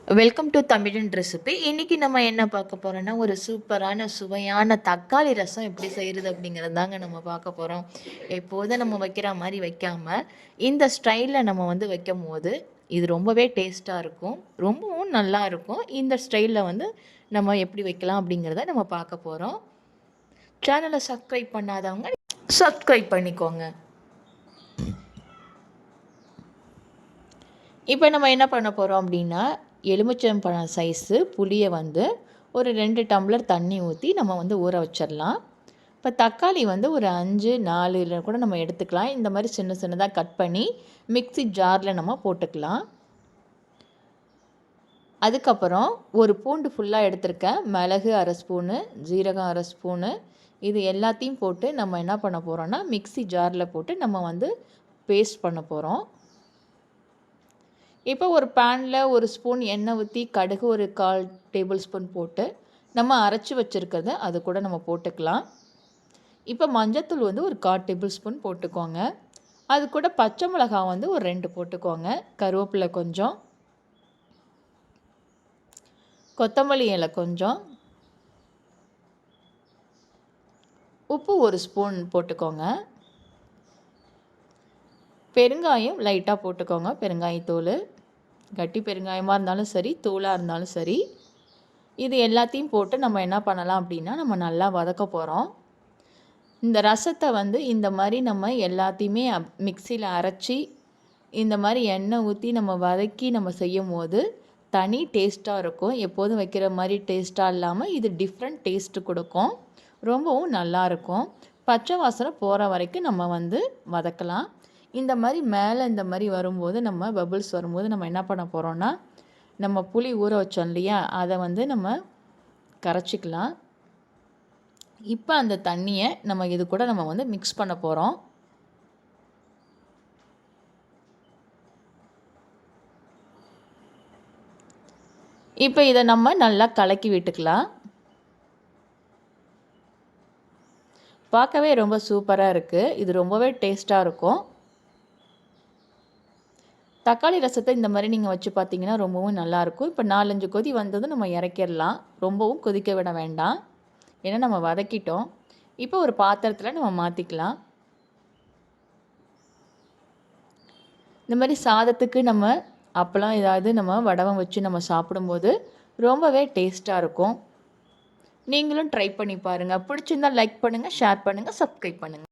Welcome to தமிழன் recipe. இன்றைக்கி நம்ம என்ன பார்க்க போகிறோன்னா, ஒரு சூப்பரான சுவையான தக்காளி ரசம் எப்படி செய்கிறது அப்படிங்கிறது தாங்க நம்ம பார்க்க போகிறோம். எப்போதும் நம்ம வைக்கிற மாதிரி வைக்காமல் இந்த ஸ்டைலில் நம்ம வந்து வைக்கும் போது இது ரொம்பவே டேஸ்ட்டாக இருக்கும், ரொம்பவும் நல்லா இருக்கும். இந்த ஸ்டைலில் வந்து நம்ம எப்படி வைக்கலாம் அப்படிங்கிறத நம்ம பார்க்க போகிறோம். சேனலை சப்ஸ்கிரைப் பண்ணாதவங்க சப்ஸ்கிரைப் பண்ணிக்கோங்க. இப்போ நம்ம என்ன பண்ண போகிறோம் அப்படின்னா, எலுமிச்சம்பழம் சைஸு புளியை வந்து ஒரு 2 டம்ளர் தண்ணி ஊற்றி நம்ம வந்து ஊற வச்சிடலாம். இப்போ தக்காளி வந்து ஒரு 5 4 கூட நம்ம எடுத்துக்கலாம். இந்த மாதிரி சின்ன சின்னதாக கட் பண்ணி மிக்ஸி ஜாரில் நம்ம போட்டுக்கலாம். அதுக்கப்புறம் ஒரு பூண்டு ஃபுல்லாக எடுத்திருக்கேன். மிளகு அரை ஸ்பூனு, ஜீரகம் அரை ஸ்பூனு, இது எல்லாத்தையும் போட்டு நம்ம என்ன பண்ண போகிறோன்னா மிக்ஸி ஜாரில் போட்டு நம்ம வந்து பேஸ்ட் பண்ண போகிறோம். இப்போ ஒரு பேனில் ஒரு ஸ்பூன் எண்ணெய் ஊற்றி கடுகு ஒரு 1/4 டேபிள் ஸ்பூன் போட்டு நம்ம அரைச்சி வச்சுருக்கிறத அது கூட நம்ம போட்டுக்கலாம். இப்போ மஞ்சத்தூள் வந்து ஒரு 1/4 டேபிள் ஸ்பூன் போட்டுக்கோங்க. அது கூட பச்சை மிளகாய் வந்து ஒரு 2 போட்டுக்கோங்க. கருவேப்பிலை கொஞ்சம், கொத்தமல்லி இலை கொஞ்சம், உப்பு ஒரு ஸ்பூன் போட்டுக்கோங்க. பெருங்காயம் லைட்டாக போட்டுக்கோங்க. பெருங்காயத்தூள் கட்டி பெருங்காயமாக இருந்தாலும் சரி, தூளாக இருந்தாலும் சரி, இது எல்லாத்தையும் போட்டு நம்ம என்ன பண்ணலாம் அப்படின்னா நம்ம நல்லா வதக்க போகிறோம். இந்த ரசத்தை வந்து இந்த மாதிரி நம்ம எல்லாத்தையுமே மிக்சியில் அரைச்சி இந்த மாதிரி எண்ணெய் ஊற்றி நம்ம வதக்கி நம்ம செய்யும் போது தனி டேஸ்ட்டாக இருக்கும். எப்போதும் வைக்கிற மாதிரி டேஸ்ட்டாக இல்லாமல் இது டிஃப்ரெண்ட் டேஸ்ட்டு கொடுக்கும். ரொம்பவும் நல்லாயிருக்கும். பச்சை வாசனை போகிற வரைக்கும் நம்ம வந்து வதக்கலாம். இந்த மாதிரி மேலே இந்த மாதிரி வரும்போது நம்ம பபிள்ஸ் வரும்போது நம்ம என்ன பண்ண போகிறோன்னா, நம்ம புளி ஊற வச்சோம் இல்லையா, அதை வந்து நம்ம கரைச்சிக்கலாம். இப்போ அந்த தண்ணியை நம்ம இது கூட நம்ம வந்து மிக்ஸ் பண்ண போகிறோம். இப்போ இதை நம்ம நல்லா கலக்கி விட்டுக்கலாம். பார்க்கவே ரொம்ப சூப்பராக இருக்குது. இது ரொம்பவே டேஸ்ட்டாக இருக்கும். தக்காளி ரசத்தை இந்த மாதிரி நீங்கள் வச்சு பார்த்தீங்கன்னா ரொம்பவும் நல்லாயிருக்கும். இப்போ 4-5 கொதி வந்ததும் நம்ம இறக்கிடலாம். ரொம்பவும் கொதிக்க விட வேண்டாம், ஏன்னா நம்ம வதக்கிட்டோம். இப்போ ஒரு பாத்திரத்தில் நம்ம மாற்றிக்கலாம். இந்த மாதிரி சாதத்துக்கு நம்ம அப்பளம் ஏதாவது நம்ம வடவம் வச்சு நம்ம சாப்பிடும்போது ரொம்பவே டேஸ்ட்டாக இருக்கும். நீங்களும் ட்ரை பண்ணி பாருங்கள். பிடிச்சிருந்தால் லைக் பண்ணுங்கள், ஷேர் பண்ணுங்கள், சப்ஸ்கிரைப் பண்ணுங்கள்.